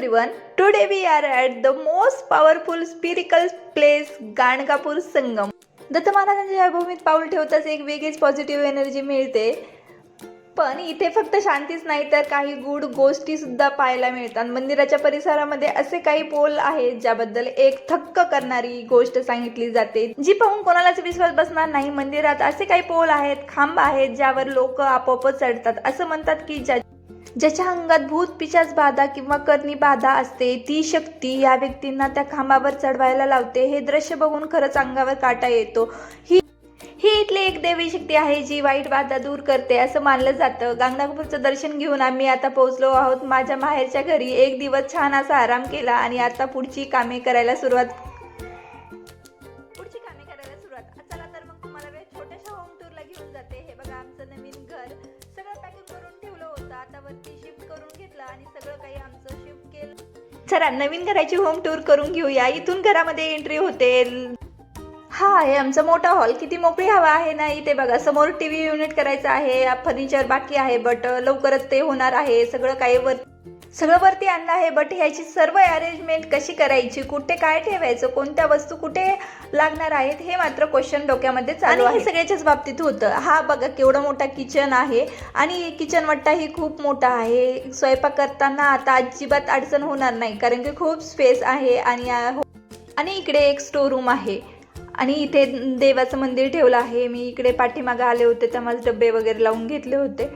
everyone. Today we are at the most powerful spiritual place, Ganagapur संगम. दत्त महाराजांच्या भूमीत पाऊल ठेवताच एक वेगळीच पॉझिटिव्ह एनर्जी मिळते. पण इथे फक्त शांतीच नाही तर काही गुड गोष्टी सुद्धा पाहायला मिळतात. मंदिराच्या परिसरामध्ये असे काही पोल आहेत ज्याबद्दल एक थक्क करणारी गोष्ट सांगितली जाते, जी पाहून कोणालाच विश्वास बसणार नाही. मंदिरात असे काही पोल आहेत, खांब आहेत ज्यावर लोक आपोआपच चढतात. असं म्हणतात की ज्याच्या अंगात भूत पिशाच बाधा किंवा करणी बाधा असते, ती शक्ती या व्यक्तींना त्या खांबावर चढवायला लावते. हे दृश्य बघून खरंच अंगावर काटा येतो. ही इथली एक देवी शक्ती आहे जी वाईट बाधा दूर करते असं मानलं जातं. गाणगापूरचं दर्शन घेऊन आम्ही आता पोहोचलो आहोत माझ्या माहेरच्या घरी. एक दिवस छान असा आराम केला आणि आता पुढची कामे करायला सुरुवात. चला तर मग तुम्हाला छोट्याशा होम टूरला घेऊन जाते. हे बघा आमचं नवीन घर, सगळं पॅकिंग करून ठेवलं होतं, आता वरती शिफ्ट करून घेतलं आणि सगळं काही आमचं शिफ्ट केलं. चला नवीन घराची होम टूर करून घेऊया. इथून घरामध्ये एंट्री होते. हा आहे आमचा मोठा हॉल. किती मोकळी हवा आहे ना इथे. बघा समोर टीव्ही युनिट करायचं आहे, फर्निचर बाकी आहे बट लवकरच ते होणार आहे. सगळं वरती आणलं आहे बट ह्याची सर्व अरेंजमेंट कशी करायची, कुठे काय ठेवायचं, कोणत्या वस्तू कुठे लागणार आहेत हे मात्र क्वेश्चन डोक्यामध्ये चालू आहे. हे सगळ्याच्याच बाबतीत होतं. हा बघा केवढा मोठा किचन आहे आणि किचन वाटा ही खूप मोठा आहे. स्वयंपाक करताना आता अजिबात अडचण होणार नाही कारण की खूप स्पेस आहे. आणि इकडे एक स्टोर रूम आहे आणि इथे देवाचं मंदिर ठेवलं आहे. मी इकडे पाठीमागे आले होते तेव्हा डबे वगैरे लावून घेतले होते.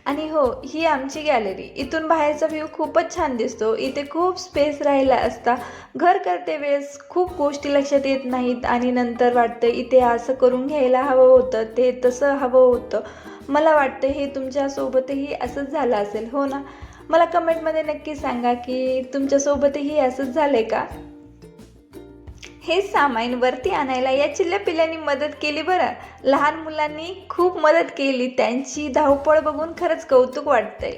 आणि हो, ही आमची गॅलरी. इथून बाहेरचा व्ह्यू खूपच छान दिसतो. इथे खूप स्पेस राहिला असता. घर करते वेळेस खूप गोष्टी लक्षात येत नाहीत आणि नंतर वाटतं इथे असं करून घ्यायला हवं होतं, ते तसं हवं होतं. मला वाटतं हे तुमच्यासोबतही असंच झालं असेल, हो ना? मला कमेंटमध्ये नक्की सांगा की तुमच्यासोबतही असंच झालं आहे का? हे सामान वरती आणायला या चिल्ल्या पिल्ल्यांनी मदत केली बरं. लहान मुलांनी खूप मदत केली. त्यांची धावपळ बघून खरंच कौतुक वाटतंय.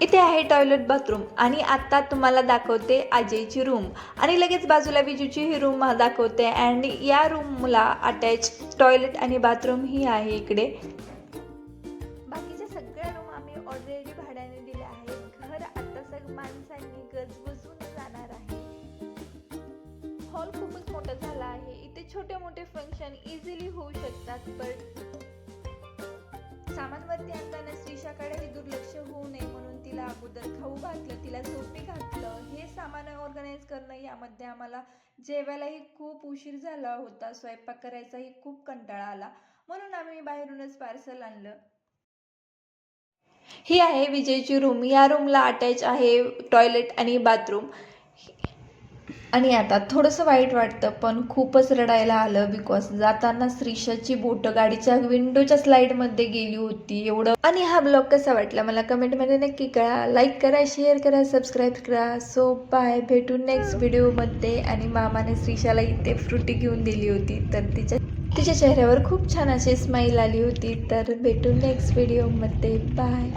इथे आहे टॉयलेट बाथरूम आणि आता तुम्हाला दाखवते आजीची रूम आणि लगेच बाजूला विजूची ही रूम दाखवते. अँड या रूमला अटॅच टॉयलेट आणि बाथरूम ही आहे इकडे. बाकीच्या सगळ्या रूम आम्ही ऑलरेडी भाड्याने दिल्या आहेत. घर आता सगळं माणसांनी गजबजून जाणार आहे. हॉल खूपच मोठा झाला आहे. इथे छोटे मोठे फंक्शन इझिली होऊ शकतात. बट सामानवरती आणताना श्रीषाकडेही दुर्लक्ष होऊ नये म्हणून तिला अगोदर खाऊ घातलं, तिला झोपी घातलं. हे सामान ऑर्गनाईज करणं यामध्ये आम्हाला जेवायलाही खूप उशीर झाला होता. स्वयंपाक करायचाही खूप कंटाळा आला म्हणून आम्ही बाहेरूनच पार्सल आणलं. ही आहे विजयची रूम. या रूमला अटॅच आहे टॉयलेट आणि बाथरूम. आणि आता थोडंसं वाईट वाटतं पण खूपच रडायला आलं बिकॉज जाताना श्रीषाची बोटं गाडीच्या विंडोच्या स्लाईडमध्ये गेली होती एवढं. आणि हा ब्लॉग कसा वाटला मला कमेंटमध्ये नक्की कळा. लाईक करा, शेअर करा, सबस्क्राईब करा. सो बाय, भेटू नेक्स्ट व्हिडिओमध्ये. आणि मामाने श्रीषाला इथे फ्रुटी घेऊन दिली होती तर तिच्या चेहऱ्यावर खूप छान अशी स्माईल आली होती. तर भेटू नेक्स्ट व्हिडिओमध्ये. बाय.